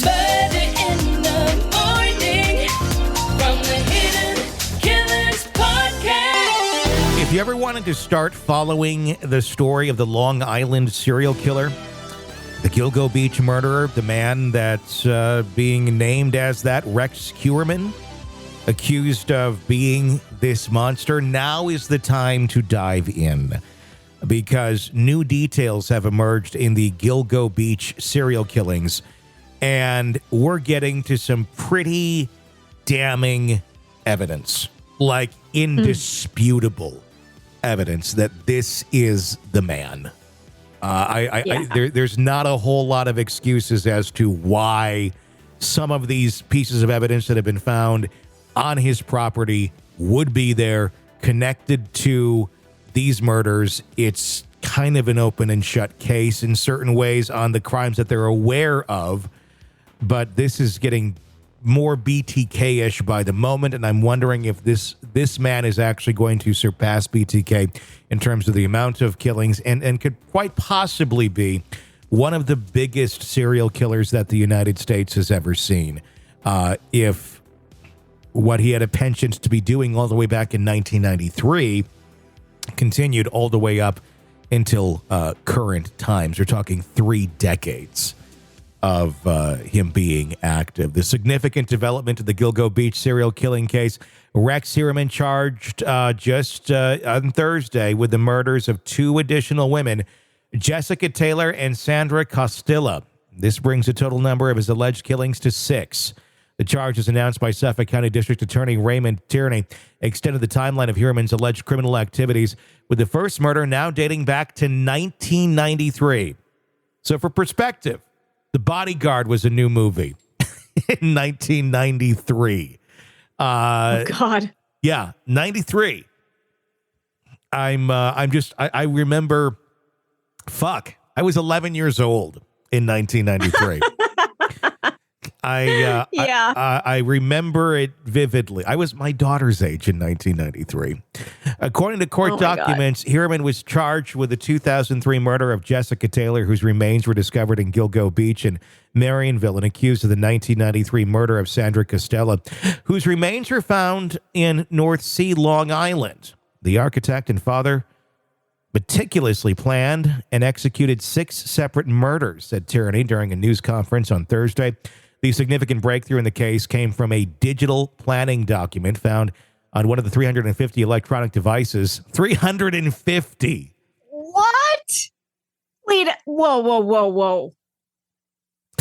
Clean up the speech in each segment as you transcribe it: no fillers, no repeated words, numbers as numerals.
Murder in the morning from the Hidden Killers podcast. If you ever wanted to start following the story of the Long Island serial killer, the Gilgo Beach murderer, the man that's being named as that, Rex Heuermann, accused of being this monster, now is the time to dive in, because new details have emerged in the Gilgo Beach serial killings, and we're getting to some pretty damning evidence, like indisputable evidence that this is the man. There's not a whole lot of excuses as to why some of these pieces of evidence that have been found on his property would be there connected to these murders. It's kind of an open and shut case in certain ways on the crimes that they're aware of, but this is getting more BTK-ish by the moment, and I'm wondering if this man is actually going to surpass BTK in terms of the amount of killings, and could quite possibly be one of the biggest serial killers that the United States has ever seen. If what he had a penchant to be doing all the way back in 1993 continued all the way up until current times. We're talking 3 decades of him being active. The significant development of the Gilgo Beach serial killing case: Rex Heuermann charged just on Thursday with the murders of 2 additional women, Jessica Taylor and Sandra Costilla. This brings the total number of his alleged killings to 6. The charges announced by Suffolk County District Attorney Raymond Tierney extended the timeline of Heuermann's alleged criminal activities, with the first murder now dating back to 1993. So for perspective, The Bodyguard was a new movie in 1993. Oh God. Yeah, 93. I remember, I was 11 years old in 1993. I remember it vividly. I was my daughter's age in 1993. According to court documents, Heuermann was charged with the 2003 murder of Jessica Taylor, whose remains were discovered in Gilgo Beach and Manorville, and accused of the 1993 murder of Sandra Costilla, whose remains were found in North Sea, Long Island. The architect and father meticulously planned and executed 6 separate murders, said Tierney during a news conference on Thursday. The significant breakthrough in the case came from a digital planning document found on one of the 350 electronic devices. 350. What? Wait, whoa.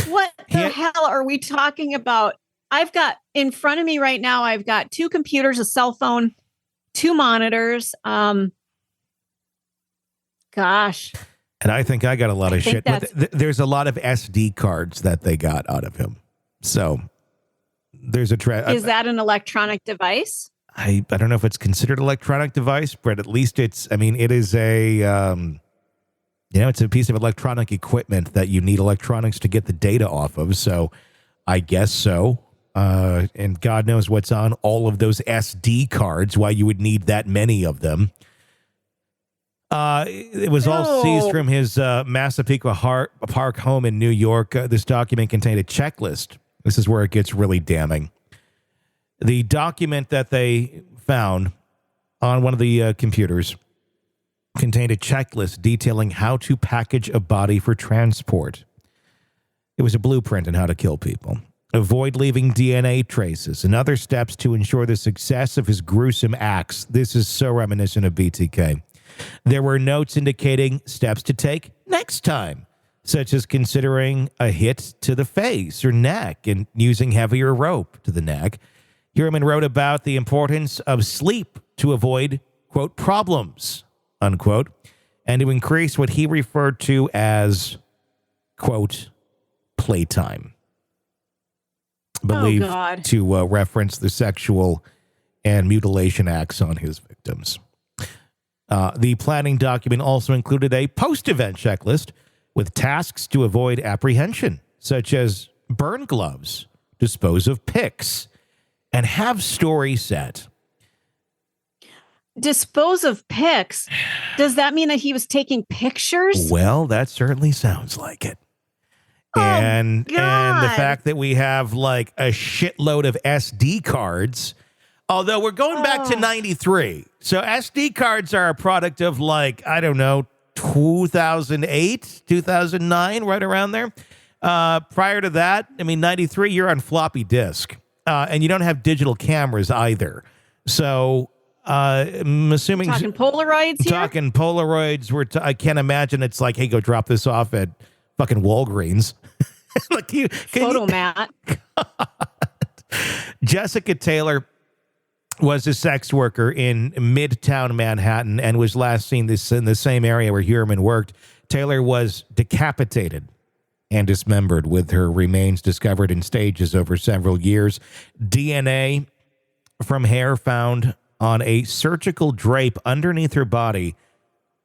What the hell are we talking about? I've got in front of me right now, I've got 2 computers, a cell phone, 2 monitors. Gosh. And I think I got a lot of shit. There's a lot of SD cards that they got out of him. So there's is that an electronic device? I don't know if it's considered an electronic device, but at least it is a, it's a piece of electronic equipment that you need electronics to get the data off of. So I guess so. And God knows what's on all of those SD cards, why you would need that many of them. It was all seized from his Massapequa Park home in New York. This document contained a checklist. This is where it gets really damning. The document that they found on one of the computers contained a checklist detailing how to package a body for transport. It was a blueprint on how to kill people, avoid leaving DNA traces, and other steps to ensure the success of his gruesome acts. This is so reminiscent of BTK. There were notes indicating steps to take next time, such as considering a hit to the face or neck and using heavier rope to the neck. Heuermann wrote about the importance of sleep to avoid, quote, problems, unquote, and to increase what he referred to as, quote, playtime. Believed to reference the sexual and mutilation acts on his victims. The planning document also included a post-event checklist with tasks to avoid apprehension, such as burn gloves, dispose of pics, and have story set. Dispose of pics? Does that mean that he was taking pictures? Well, that certainly sounds like it. And the God. fact that we have like a shitload of SD cards, although we're going back to 93. So SD cards are a product of like, I don't know, 2008, 2009, right around there. Prior to that, I mean, 93, you're on floppy disk. And you don't have digital cameras either. So I'm assuming... Talking Polaroids here? Talking Polaroids. I can't imagine it's like, hey, go drop this off at fucking Walgreens. Like Photomat. Jessica Taylor was a sex worker in Midtown Manhattan and was last seen in the same area where Heuermann worked. Taylor was decapitated and dismembered, with her remains discovered in stages over several years. DNA from hair found on a surgical drape underneath her body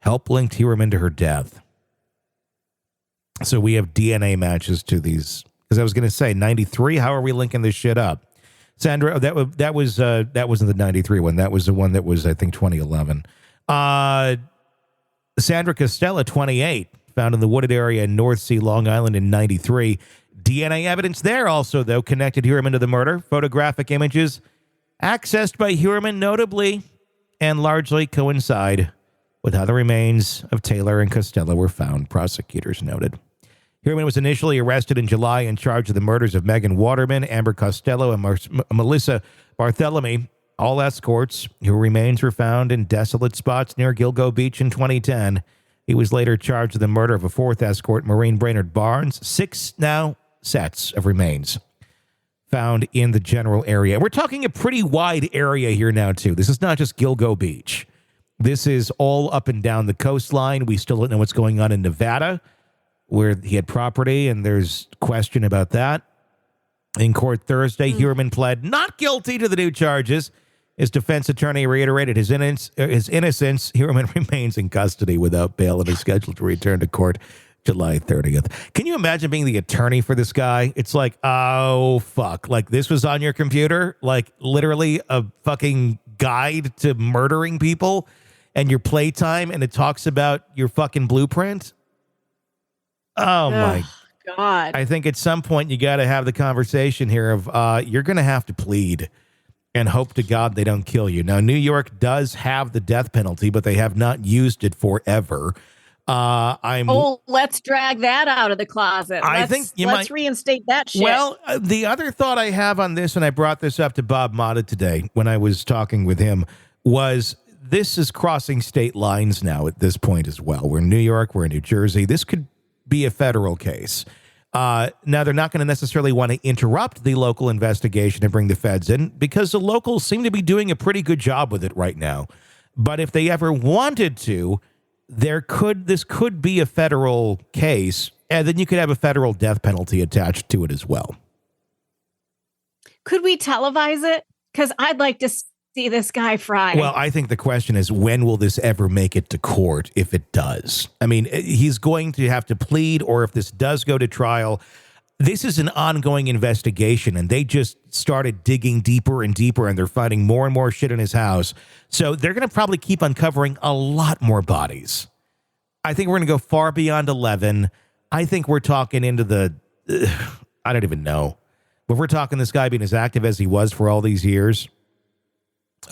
helped link Heuermann to her death. So we have DNA matches to these. Because I was going to say 93. How are we linking this shit up? Sandra, that wasn't the 93 one. That was the one that was, I think, 2011. Sandra Costilla, 28, found in the wooded area in North Sea, Long Island in 93. DNA evidence there also, though, connected Heuermann to the murder. Photographic images accessed by Heuermann notably and largely coincide with how the remains of Taylor and Costilla were found, prosecutors noted. Heuermann was initially arrested in July and charged with the murders of Megan Waterman, Amber Costello, and Melissa Barthelemy, all escorts whose remains were found in desolate spots near Gilgo Beach in 2010. He was later charged with the murder of a fourth escort, Maureen Brainerd Barnes. 6 now sets of remains found in the general area. We're talking a pretty wide area here now, too. This is not just Gilgo Beach. This is all up and down the coastline. We still don't know what's going on in Nevada, where he had property, and there's question about that. In court Thursday, Heuermann pled not guilty to the new charges. His defense attorney reiterated his innocence. Heuermann remains in custody without bail and is scheduled to return to court July 30th. Can you imagine being the attorney for this guy? It's like, oh, fuck. Like, this was on your computer? Like, literally a fucking guide to murdering people and your playtime, and it talks about your fucking blueprint? Oh, my God. I think at some point you got to have the conversation here of you're going to have to plead and hope to God they don't kill you. Now, New York does have the death penalty, but they have not used it forever. Let's drag that out of the closet. Let's reinstate that shit. Well, the other thought I have on this, and I brought this up to Bob Motta today when I was talking with him, was this is crossing state lines now at this point as well. We're in New York, we're in New Jersey. This could be a federal case. Now, they're not going to necessarily want to interrupt the local investigation and bring the feds in because the locals seem to be doing a pretty good job with it right now. But if they ever wanted to, this could be a federal case, and then you could have a federal death penalty attached to it as well. Could we televise it? Because I'd like to see this guy fry. Well, I think the question is, when will this ever make it to court, if it does? I mean, he's going to have to plead, or if this does go to trial, this is an ongoing investigation, and they just started digging deeper and deeper, and they're finding more and more shit in his house. So they're going to probably keep uncovering a lot more bodies. I think we're going to go far beyond 11. I think we're talking into the, I don't even know. But we're talking this guy being as active as he was for all these years.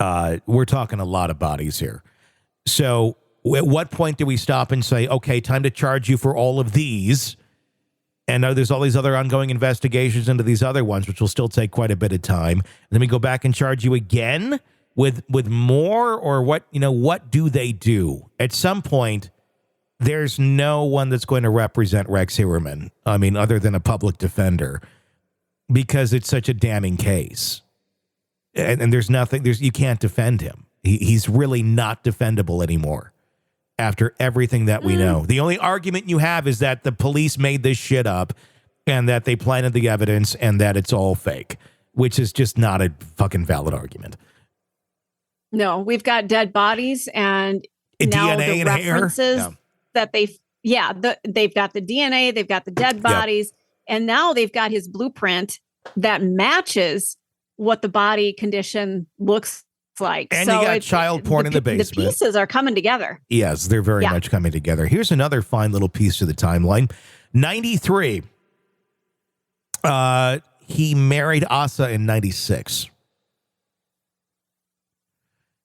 We're talking a lot of bodies here. So at what point do we stop and say, okay, time to charge you for all of these? And there's all these other ongoing investigations into these other ones, which will still take quite a bit of time. And then we go back and charge you again with more, or what do they do? At some point, there's no one that's going to represent Rex Heuermann. I mean, other than a public defender, because it's such a damning case. And there's nothing, you can't defend him. He's really not defendable anymore after everything that we know. The only argument you have is that the police made this shit up and that they planted the evidence and that it's all fake, which is just not a fucking valid argument. No, we've got dead bodies and now DNA the and references hair? that they've got the DNA, they've got the dead bodies, and now they've got his blueprint that matches what the body condition looks like. And so you got child porn in the basement. The pieces are coming together. Yes, they're very much coming together. Here's another fine little piece to the timeline. 93, He married Asa in 96.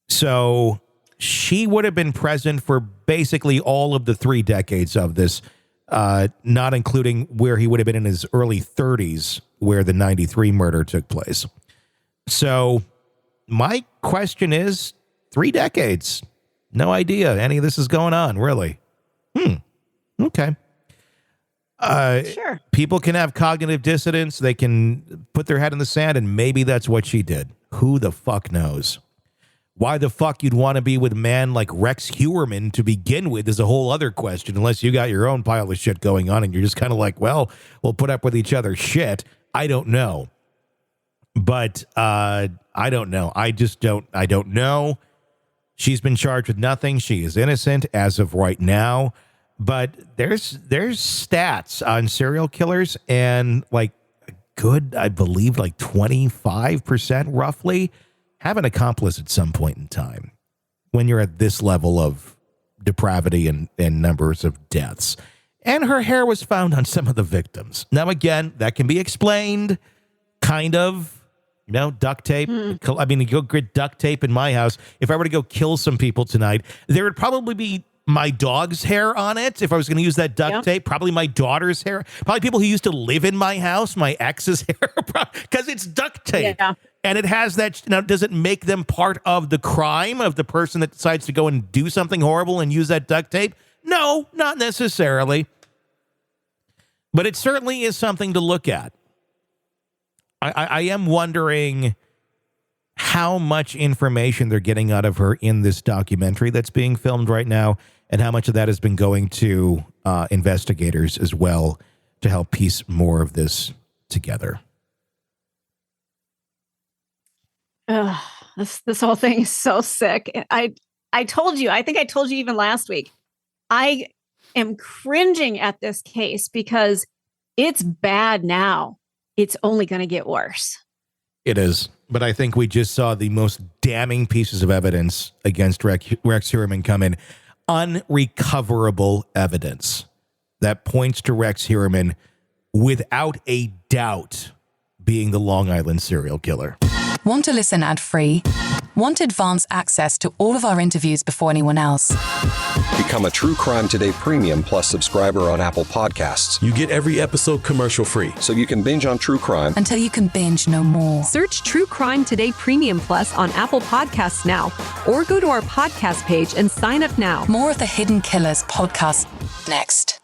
So she would have been present for basically all of the 3 decades of this, not including where he would have been in his early 30s, where the 93 murder took place. So my question is, 3 decades. No idea any of this is going on, really. Okay. Sure. People can have cognitive dissonance. They can put their head in the sand, and maybe that's what she did. Who the fuck knows? Why the fuck you'd want to be with a man like Rex Heuermann to begin with is a whole other question, unless you got your own pile of shit going on and you're just kind of like, well, we'll put up with each other's shit. I don't know. But I don't know. I don't know. She's been charged with nothing. She is innocent as of right now. But there's stats on serial killers, and like good, I believe like 25% roughly have an accomplice at some point in time when you're at this level of depravity and numbers of deaths. And her hair was found on some of the victims. Now, again, that can be explained, kind of. You know, duct tape. I mean, you go get duct tape in my house. If I were to go kill some people tonight, there would probably be my dog's hair on it. If I was going to use that duct tape, probably my daughter's hair. Probably people who used to live in my house, my ex's hair, because it's duct tape. Yeah. And it has that. Now, does it make them part of the crime of the person that decides to go and do something horrible and use that duct tape? No, not necessarily. But it certainly is something to look at. I am wondering how much information they're getting out of her in this documentary that's being filmed right now, and how much of that has been going to investigators as well to help piece more of this together. This whole thing is so sick. I told you, I think I told you even last week, I am cringing at this case because it's bad now. It's only going to get worse. It is. But I think we just saw the most damning pieces of evidence against Rex Heuermann come in. Unrecoverable evidence that points to Rex Heuermann without a doubt being the Long Island serial killer. Want to listen ad-free? Want advanced access to all of our interviews before anyone else? Become a True Crime Today Premium Plus subscriber on Apple Podcasts. You get every episode commercial-free. So you can binge on True Crime until you can binge no more. Search True Crime Today Premium Plus on Apple Podcasts now, or go to our podcast page and sign up now. More of the Hidden Killers podcast next.